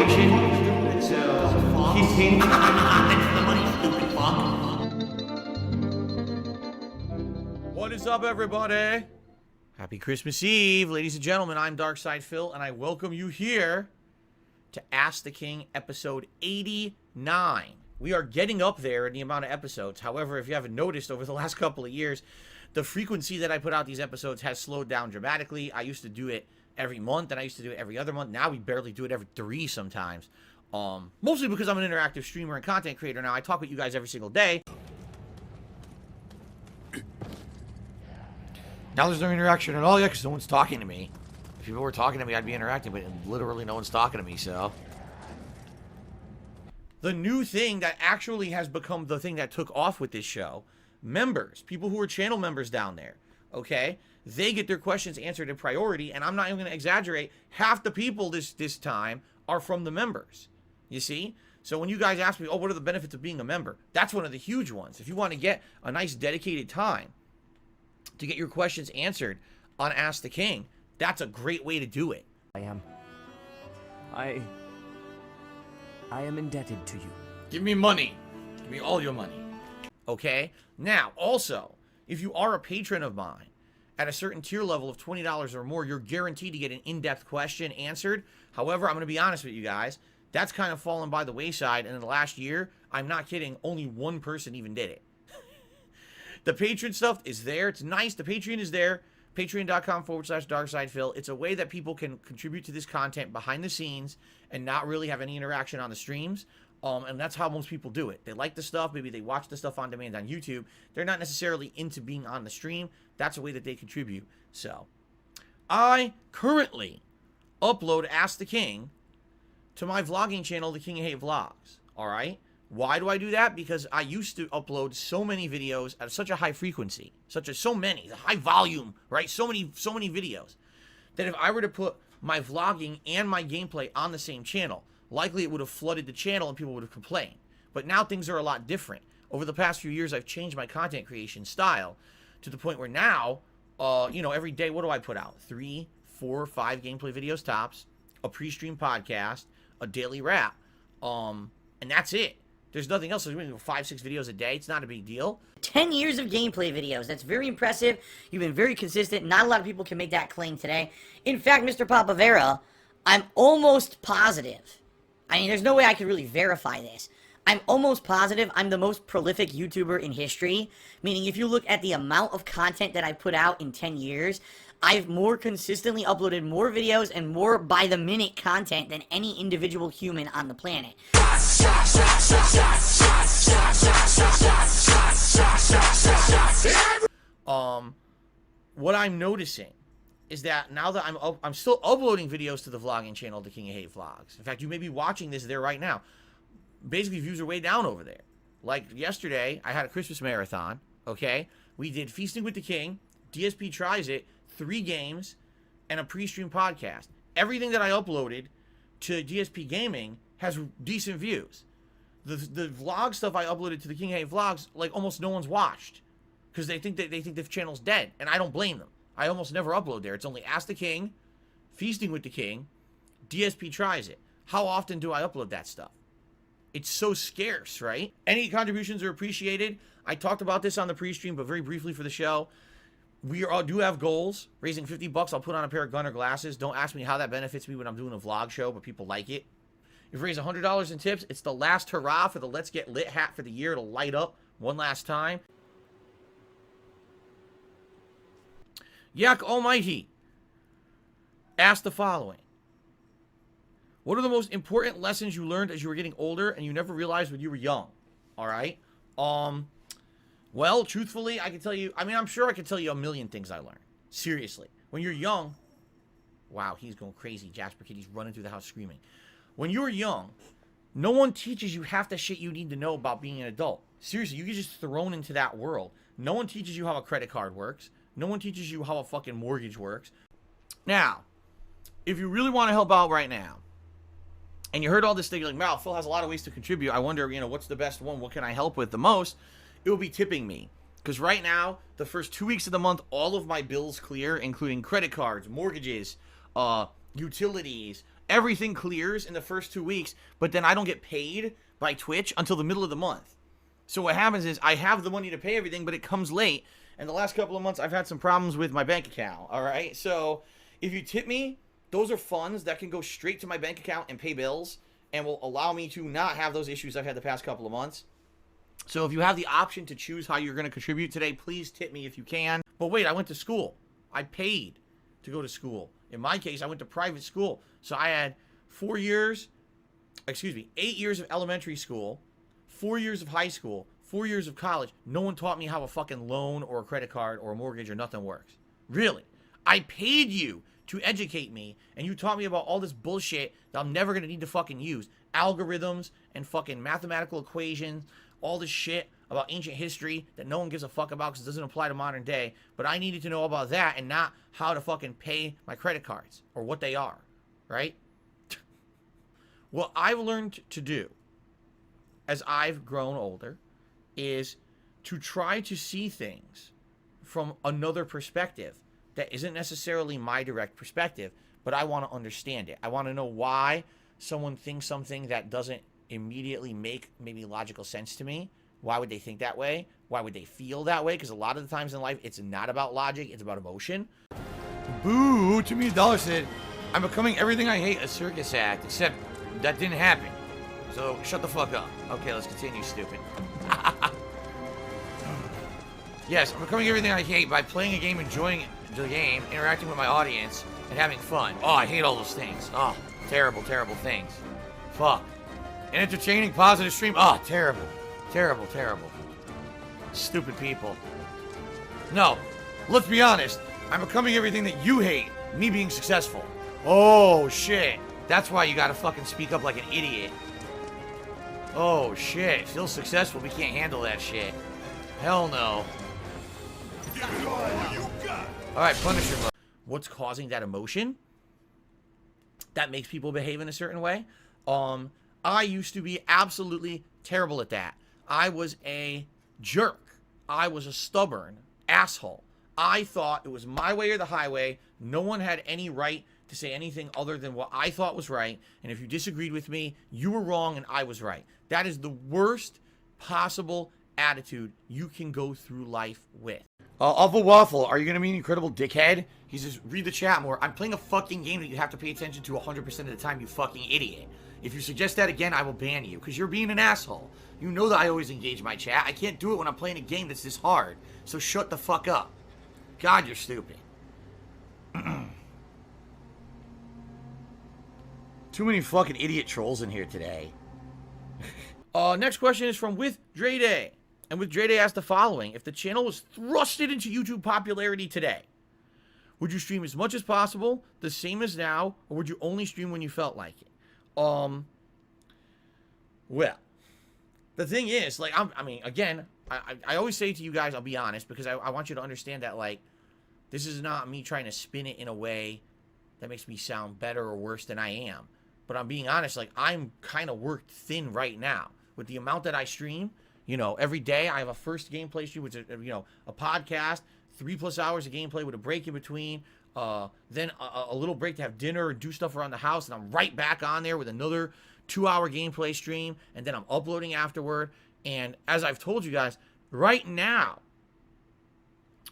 fiction. It's hinting. What is up, everybody? Happy Christmas Eve, ladies and gentlemen. I'm Darkside Phil, and I welcome you here to Ask the King, episode 89. We are getting up there in the amount of episodes. However, if you haven't noticed over the last couple of years, the frequency that I put out these episodes has slowed down dramatically. I used to do it every month, and I used to do it every other month. Now we barely do it every 3 sometimes. Mostly because I'm an interactive streamer and content creator now. I talk with you guys every single day. Now there's no interaction at all yet because no one's talking to me. If people were talking to me, I'd be interacting, but literally no one's talking to me, so. The new thing that actually has become the thing that took off with this show, members, people who are channel members down there, okay? They get their questions answered in priority, and I'm not even going to exaggerate, half the people this time are from the members, you see? So when you guys ask me, oh, what are the benefits of being a member? That's one of the huge ones. If you want to get a nice dedicated time to get your questions answered on Ask the King, that's a great way to do it. I am indebted to you. Give me money. Give me all your money. Okay? Now, also, if you are a patron of mine, at a certain tier level of $20 or more, you're guaranteed to get an in-depth question answered. However, I'm going to be honest with you guys, that's kind of fallen by the wayside, and in the last year, I'm not kidding, only one person even did it. The Patreon stuff is there. It's nice. The Patreon is there. Patreon.com/DarksidePhil. It's a way that people can contribute to this content behind the scenes and not really have any interaction on the streams. And that's how most people do it. They like the stuff. Maybe they watch the stuff on demand on YouTube. They're not necessarily into being on the stream. That's a way that they contribute. So, I currently upload Ask the King to my vlogging channel, The King of Hate Vlogs. All right? Why do I do that? Because I used to upload so many videos at such a high frequency, so many, the high volume, right? So many videos that if I were to put my vlogging and my gameplay on the same channel, likely it would have flooded the channel and people would have complained. But now things are a lot different. Over the past few years, I've changed my content creation style to the point where now, you know, every day, what do I put out? 3, 4, 5 gameplay videos tops, a pre-stream podcast, a daily wrap, and that's it. There's nothing else. There's 5, 6 videos a day. It's not a big deal. 10 years of gameplay videos. That's very impressive. You've been very consistent. Not a lot of people can make that claim today. In fact, Mr. Papavera, I'm almost positive. I mean, there's no way I could really verify this. I'm almost positive I'm the most prolific YouTuber in history. Meaning, if you look at the amount of content that I put out in 10 years, I've more consistently uploaded more videos and more by-the-minute content than any individual human on the planet. What I'm noticing is that now that I'm still uploading videos to the vlogging channel, The King of Hate Vlogs. In fact, you may be watching this there right now. Basically, views are way down over there. Like yesterday, I had a Christmas marathon, okay? We did Feasting with the King, DSP Tries It, 3 games, and a pre-stream podcast. Everything that I uploaded to DSP Gaming has decent views. The vlog stuff I uploaded to the King of Hate Vlogs, like almost no one's watched. Because they think the channel's dead, and I don't blame them. I almost never upload there. It's only Ask the King, Feasting with the King, DSP Tries It. How often do I upload that stuff? It's so scarce, right? Any contributions are appreciated. I talked about this on the pre-stream, but very briefly for the show. We do have goals. Raising $50, I'll put on a pair of Gunner glasses. Don't ask me how that benefits me when I'm doing a vlog show, but people like it. If we raise $100 in tips, it's the last hurrah for the Let's Get Lit hat for the year. It'll light up one last time. Yak Almighty asked the following. What are the most important lessons you learned as you were getting older and you never realized when you were young? All right. Well, truthfully, I can tell you, I mean, I'm sure I could tell you a million things I learned. Seriously. When you're young, wow, he's going crazy. Jasper Kitty's running through the house screaming. When you're young, no one teaches you half the shit you need to know about being an adult. Seriously, you get just thrown into that world. No one teaches you how a credit card works. No one teaches you how a fucking mortgage works. Now, if you really want to help out right now, and you heard all this thing, you're like, wow, Phil has a lot of ways to contribute. I wonder, you know, what's the best one? What can I help with the most? It will be tipping me. Because right now, the first 2 weeks of the month, all of my bills clear, including credit cards, mortgages, utilities, everything clears in the first 2 weeks, but then I don't get paid by Twitch until the middle of the month. So what happens is I have the money to pay everything, but it comes late. And the last couple of months, I've had some problems with my bank account, all right? So if you tip me, those are funds that can go straight to my bank account and pay bills and will allow me to not have those issues I've had the past couple of months. So if you have the option to choose how you're going to contribute today, please tip me if you can. But wait, I went to school. I paid to go to school. In my case, I went to private school. So I had 8 years of elementary school, 4 years of high school, 4 years of college. No one taught me how a fucking loan or a credit card or a mortgage or nothing works. Really. I paid you to educate me, and you taught me about all this bullshit that I'm never going to need to fucking use. Algorithms and fucking mathematical equations, all this shit about ancient history that no one gives a fuck about because it doesn't apply to modern day. But I needed to know about that and not how to fucking pay my credit cards or what they are, right? What I've learned to do as I've grown older is to try to see things from another perspective that isn't necessarily my direct perspective, but I want to understand it. I want to know why someone thinks something that doesn't immediately make maybe logical sense to me. Why would they think that way? Why would they feel that way? Because a lot of the times in life, it's not about logic, it's about emotion. Boo, $2 million said, I'm becoming everything I hate, a circus act, except that didn't happen. So shut the fuck up. Okay, let's continue, stupid. Yes, I'm becoming everything I hate by playing a game, enjoying the game, interacting with my audience, and having fun. Oh, I hate all those things. Oh, terrible, terrible things. Fuck. An entertaining, positive stream. Oh, terrible. Terrible, terrible. Stupid people. No, let's be honest. I'm becoming everything that you hate. Me being successful. Oh, shit. That's why you gotta fucking speak up like an idiot. Oh, shit. Feel successful. We can't handle that shit. Hell no. Alright, Punisher mode. What's causing that emotion that makes people behave in a certain way? I used to be absolutely terrible at that. I was a jerk. I was a stubborn asshole. I thought it was my way or the highway. No one had any right to say anything other than what I thought was right. And if you disagreed with me, you were wrong and I was right. That is the worst possible attitude you can go through life with. Alpha Waffle, are you going to be an incredible dickhead? He says, read the chat more. I'm playing a fucking game that you have to pay attention to 100% of the time, you fucking idiot. If you suggest that again, I will ban you, because you're being an asshole. You know that I always engage my chat. I can't do it when I'm playing a game that's this hard. So shut the fuck up. God, you're stupid. Too many fucking idiot trolls in here today. Next question is from With Dre Day. And With Dre Day asked the following. If the channel was thrusted into YouTube popularity today, would you stream as much as possible, the same as now, or would you only stream when you felt like it? Well, the thing is, like, I always say to you guys, I'll be honest, because I want you to understand that, like, this is not me trying to spin it in a way that makes me sound better or worse than I am. But I'm being honest, like, I'm kind of worked thin right now. With the amount that I stream, you know, every day I have a first gameplay stream, which is, you know, a podcast, 3+ hours of gameplay with a break in between, then a little break to have dinner and do stuff around the house, and I'm right back on there with another 2-hour gameplay stream, and then I'm uploading afterward. And as I've told you guys, right now,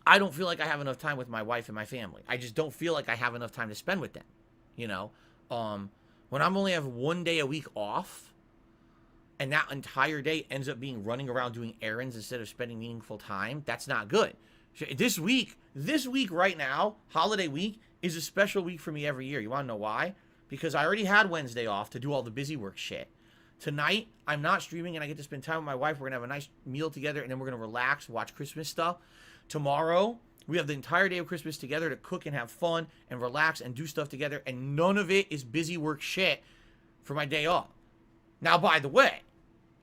I don't feel like I have enough time with my wife and my family. I just don't feel like I have enough time to spend with them, you know? When I'm only have 1 day a week off, and that entire day ends up being running around doing errands instead of spending meaningful time, that's not good. This week right now, holiday week, is a special week for me every year. You want to know why? Because I already had Wednesday off to do all the busy work shit. Tonight, I'm not streaming and I get to spend time with my wife. We're going to have a nice meal together and then we're going to relax, watch Christmas stuff. Tomorrow, we have the entire day of Christmas together to cook and have fun and relax and do stuff together, and none of it is busy work shit for my day off. Now, by the way,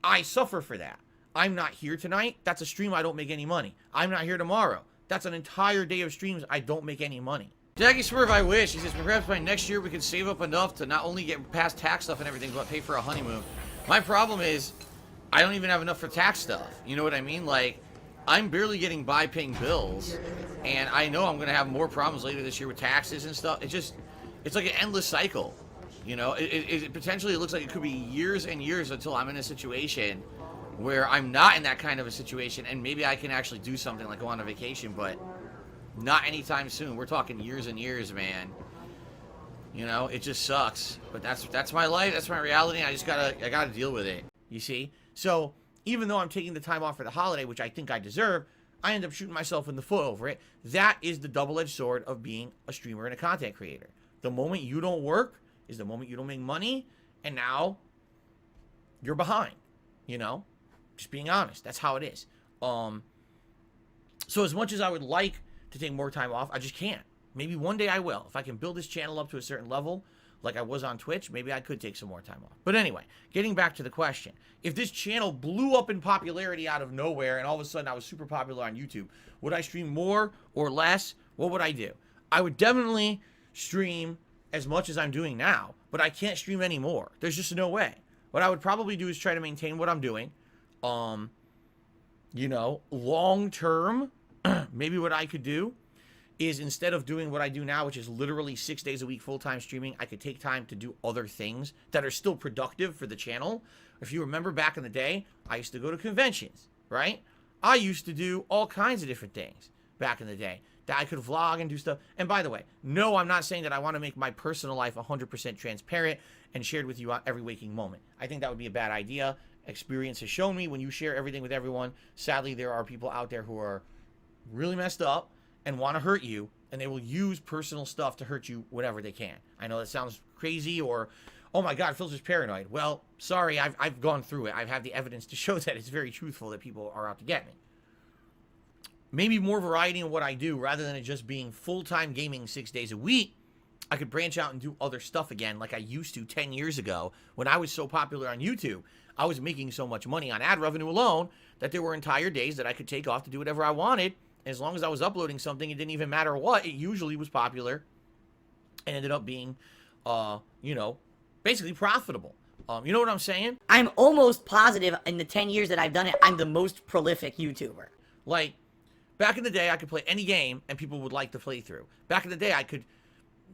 I suffer for that. I'm not here tonight. That's a stream I don't make any money. I'm not here tomorrow. That's an entire day of streams I don't make any money. Jackie Swerve, I wish. He says, perhaps by next year we can save up enough to not only get past tax stuff and everything, but pay for a honeymoon. My problem is, I don't even have enough for tax stuff. You know what I mean? Like, I'm barely getting by paying bills, and I know I'm going to have more problems later this year with taxes and stuff. It's like an endless cycle. You know, it potentially looks like it could be years and years until I'm in a situation where I'm not in that kind of a situation, and maybe I can actually do something like go on a vacation, but not anytime soon. We're talking years and years, man. You know, it just sucks, but that's my life, that's my reality, and I gotta deal with it, you see? So, even though I'm taking the time off for the holiday, which I think I deserve, I end up shooting myself in the foot over it. That is the double-edged sword of being a streamer and a content creator. The moment you don't work is the moment you don't make money, and now you're behind, you know? Just being honest, that's how it is. So as much as I would like to take more time off, I just can't. Maybe one day I will. If I can build this channel up to a certain level, like I was on Twitch, maybe I could take some more time off. But anyway, getting back to the question. If this channel blew up in popularity out of nowhere and all of a sudden I was super popular on YouTube, would I stream more or less? What would I do? I would definitely stream as much as I'm doing now, but I can't stream anymore. There's just no way. What I would probably do is try to maintain what I'm doing. You know, long term, maybe what I could do is instead of doing what I do now, which is literally 6 days a week full-time streaming, I could take time to do other things that are still productive for the channel. If you remember back in the day, I used to go to conventions, right? I used to do all kinds of different things back in the day that I could vlog and do stuff. And by the way, no, I'm not saying that I want to make my personal life 100% transparent and shared with you every waking moment. I think that would be a bad idea. Experience has shown me when you share everything with everyone, sadly, there are people out there who are really messed up and want to hurt you, and they will use personal stuff to hurt you whatever they can. I know that sounds crazy, or, oh my God, Phil's just paranoid. Well, sorry, I've gone through it. I've had the evidence to show that it's very truthful that people are out to get me. Maybe more variety in what I do, rather than it just being full-time gaming 6 days a week. I could branch out and do other stuff again like I used to 10 years ago when I was so popular on YouTube. I was making so much money on ad revenue alone that there were entire days that I could take off to do whatever I wanted. As long as I was uploading something, it didn't even matter what. It usually was popular and ended up being, you know, basically profitable. You know what I'm saying? I'm almost positive in the 10 years that I've done it, I'm the most prolific YouTuber. Like, back in the day, I could play any game and people would like the playthrough. Back in the day, I could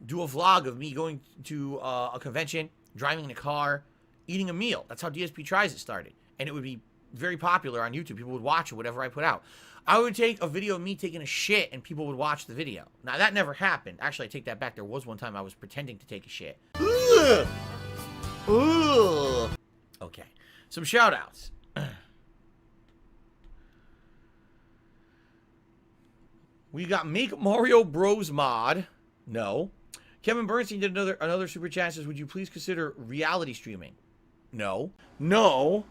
do a vlog of me going to a convention, driving in a car, eating a meal. That's how DSP Tries It started. And it would be very popular on YouTube. People would watch it, whatever I put out. I would take a video of me taking a shit and people would watch the video. Now, that never happened. Actually, I take that back. There was one time I was pretending to take a shit. Ugh. Ugh. Okay. Some shout-outs. We got Make Mario Bros mod. No. Kevin Bernstein did another super chat. Says, would you please consider reality streaming? No. No.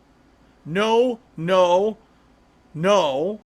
No. No. No.